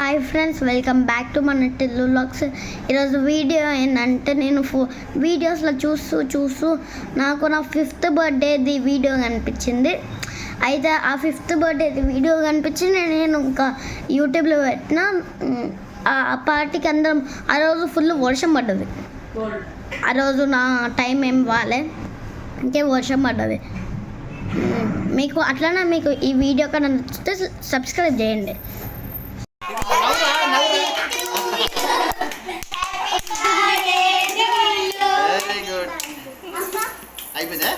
Hi friends, welcome back to మన Tillu vlogs. ఈరోజు video ఏంటంటే నేను వీడియోస్లో చూస్తూ నాకు నా 5th బర్త్డేది వీడియో కనిపించింది. అయితే ఆ 5th బర్త్డేది వీడియో కనిపించి నేను ఇంకా యూట్యూబ్లో పెట్టిన. ఆ పార్టీకి అందరం ఆ రోజు ఫుల్ వర్షం పడ్డది. ఆ రోజు నా టైం ఏం వాలే, ఇంకే వర్షం పడ్డది. మీకు అట్లనే మీకు ఈ వీడియో కన్నా నచ్చితే సబ్స్క్రైబ్ చేయండి. అయిపోయిందా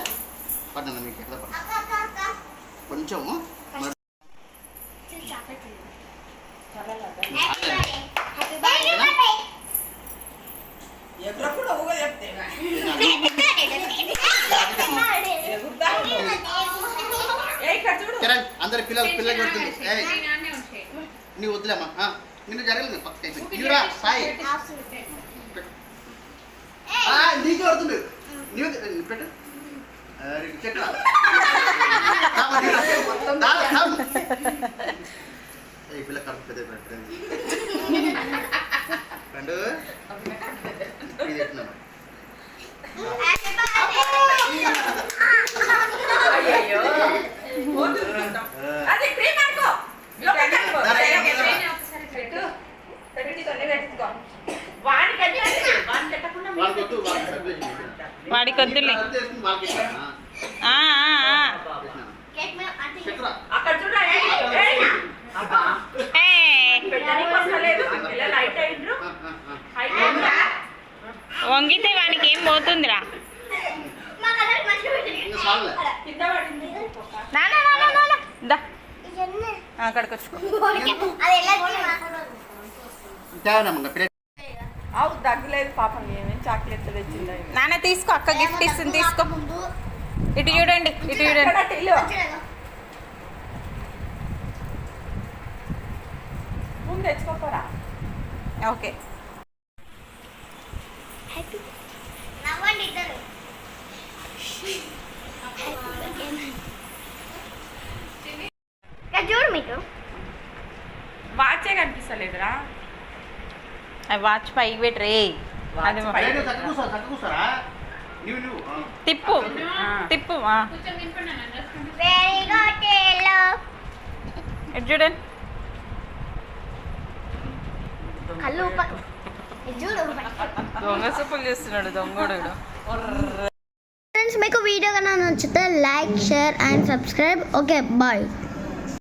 పడ్డా మీకు ఎక్కడ కొంచెము అందరు పిల్లలు కొడుతుంది. నీవు వద్దులేమ్మా, నిన్ను జరగలేదు పక్క అయిపోయింది. సాయి నీకు పడుతుంది. నీవు పెట్టు చెట్టు పిల్ల కడుపు పెద్ద రెండు వాడికి వద్దులే. వంగితే వానికి ఏం పోతుందిరా. అక్కడికి వచ్చుకో. దగ్గలేదు పాపం, ఏమేమి చాక్లెట్లు తెచ్చింది. నాన్న తీసుకో, అక్క గిఫ్ట్ ఇస్తుంది, తీసుకో. ఇటు చూడండి, ఇటు చూడండి. ముందు తెచ్చుకోపోరా. ఓకే, చూడు మీకు వాచే కనిపిస్తలేదురా. వాచ్ పైకి పెట్టరే. అది తిప్పు తిప్పు. ఇటు చూడండి. దొంగ సూపులు చేస్తున్నాడు దొంగోడు. ఫ్రెండ్స్, మీకు వీడియో కన్నా నచ్చితే like, share and subscribe. Okay, bye.